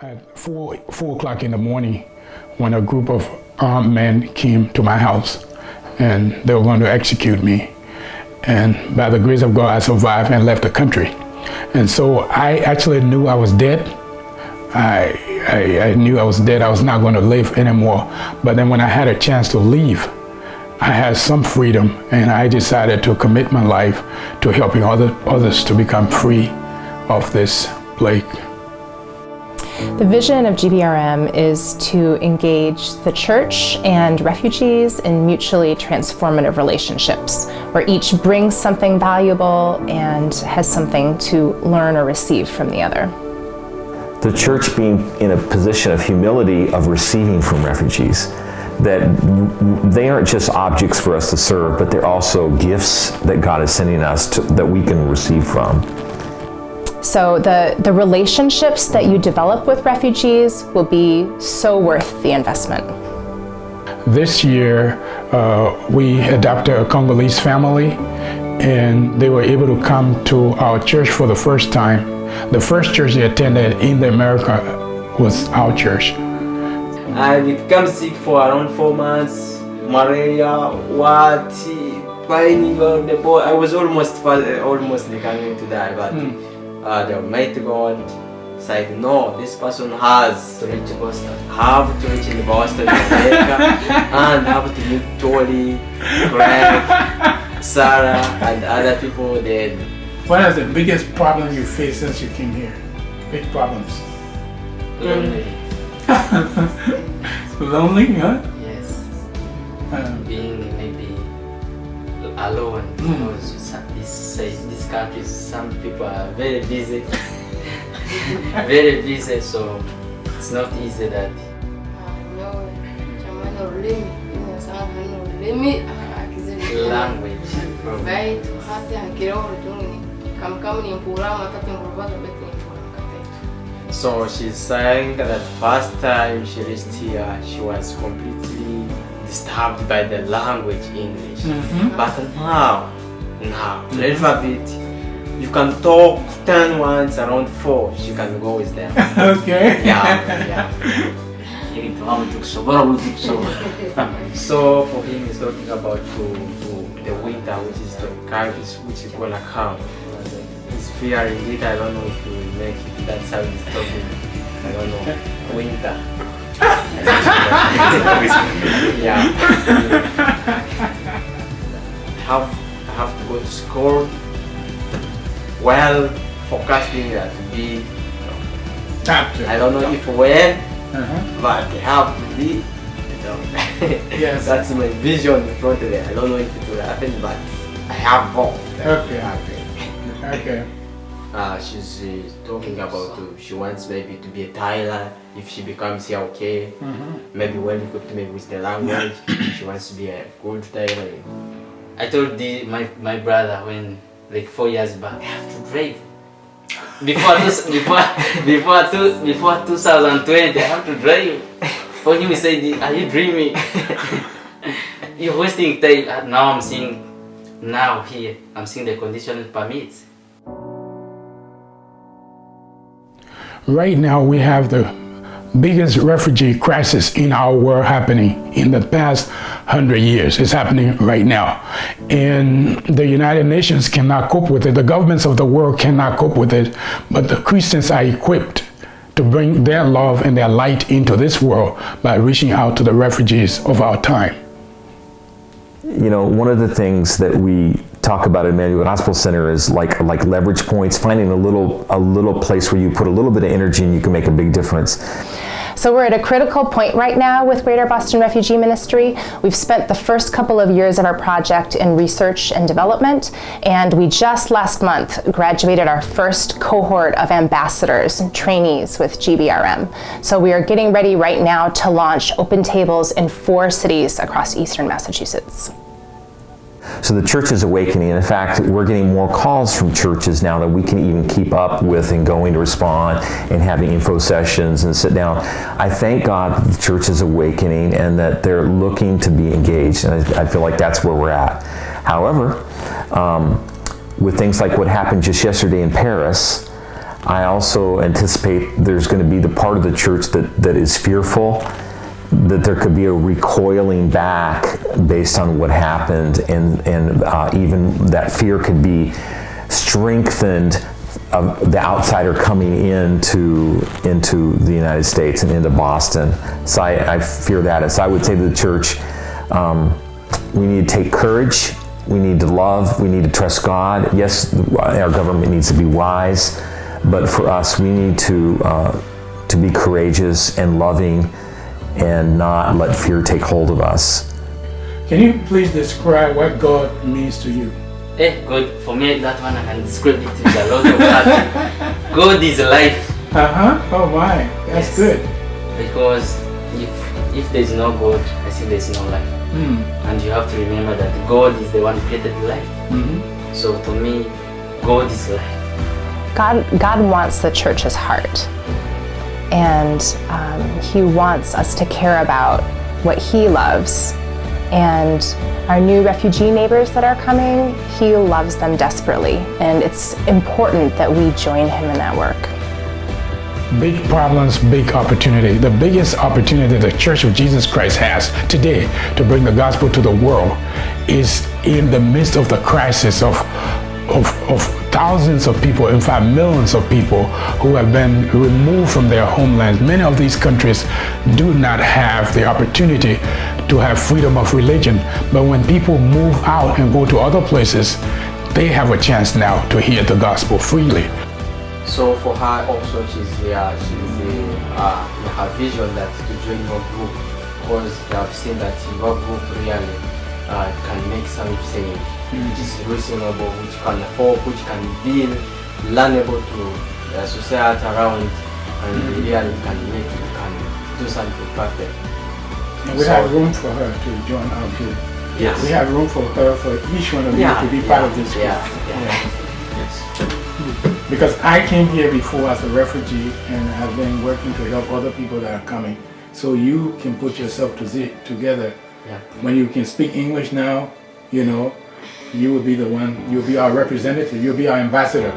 at 4 o'clock in the morning when a group of armed men came to my house and they were going to execute me. And by the grace of God, I survived and left the country. And so I actually knew I was dead. I knew I was dead. I was not going to live anymore. But then when I had a chance to leave, I had some freedom, and I decided to commit my life to helping others to become free of this plague. The vision of GBRM is to engage the church and refugees in mutually transformative relationships, where each brings something valuable and has something to learn or receive from the other. The church being in a position of humility of receiving from refugees, that they aren't just objects for us to serve, but they're also gifts that God is sending us that we can receive from. So the relationships that you develop with refugees will be so worth the investment. This year, we adopted a Congolese family, and they were able to come to our church for the first time. The first church they attended in America was our church. I became sick for around 4 months. Malaria, crying on the boy. I was almost coming to die, but the Almighty God said, no, this person has to reach Boston. Have to reach in Boston, America, and have to meet Tolly, Greg, Sarah, and other people then. What is the biggest problem you face since you came here? Big problems. Lonely. Lonely, huh? Yes. Being maybe alone because this country, some people are very busy, very busy, so it's not easy that. Language. So she's saying that first time she reached here, she was completely disturbed by the language English. But now, little bit, you can talk 10 words around 4, she can go with them. Okay. Yeah. So for him, he's talking about to the winter, which is gonna come. He's fearing it. I don't know if he will make it. That's how he's talking. I don't know. Winter. Yeah. I have to go to school. Well, forecasting that to be. I don't know if when, but I have to be. Yes. That's my vision in front of it. I don't know if it will happen, but I have hope. Okay. She's talking about she wants maybe to be a Tyler if she becomes here, okay. Maybe when you go to maybe with the language, she wants to be a good Tyler. I told my brother when like 4 years back, I have to drive. Before 2020, I have to drive. For him, he said, "Are you dreaming? You're wasting time." Now I'm seeing, I'm seeing the conditional permits. Right now, we have the biggest refugee crisis in our world happening in the past 100 years. It's happening right now. And the United Nations cannot cope with it. The governments of the world cannot cope with it. But the Christians are equipped to bring their love and their light into this world by reaching out to the refugees of our time. You know, one of the things that we talk about at Emmanuel Gospel Center is like leverage points, finding a little place where you put a little bit of energy and you can make a big difference. So we're at a critical point right now with Greater Boston Refugee Ministry. We've spent the first couple of years of our project in research and development, and we just last month graduated our first cohort of ambassadors and trainees with GBRM. So we are getting ready right now to launch open tables in 4 cities across eastern Massachusetts. So the church is awakening. In fact, we're getting more calls from churches now that we can even keep up with and going to respond and having info sessions and sit down. I thank God that the church is awakening and that they're looking to be engaged. And I feel like that's where we're at. However, with things like what happened just yesterday in Paris, I also anticipate there's going to be the part of the church that is fearful, that there could be a recoiling back based on what happened, and even that fear could be strengthened of the outsider coming into the United States and into Boston. So I fear that. And so I would say to the church, we need to take courage, we need to love, we need to trust God. Yes, our government needs to be wise, but for us, we need to be courageous and loving and not let fear take hold of us. Can you please describe what God means to you? God, for me, that one I can describe it with a lot of passion. God is life. Oh my, that's Yes. good. Because if there is no God, I think there is no life. And you have to remember that God is the one who created life. So to me, God is life. God wants the church's heart, and He wants us to care about what He loves. And our new refugee neighbors that are coming, He loves them desperately, and it's important that we join Him in that work. Big problems, big opportunity. The biggest opportunity the Church of Jesus Christ has today to bring the gospel to the world is in the midst of the crisis of thousands of people, in fact millions of people who have been removed from their homelands. Many of these countries do not have the opportunity to have freedom of religion, but when people move out and go to other places, they have a chance now to hear the gospel freely. So for her also, she's her vision that to join your group, because they have seen that your group really can make some change, which is reasonable, which can hope, which can be learnable to the society around, and really can do something perfect. And we have room for her to join our group. Yes. We have room for her, for each one of you to be part of this group. Because I came here before as a refugee and have been working to help other people that are coming. So you can put yourself together. When you can speak English now, you know, you will be the one, you'll be our representative, you'll be our ambassador.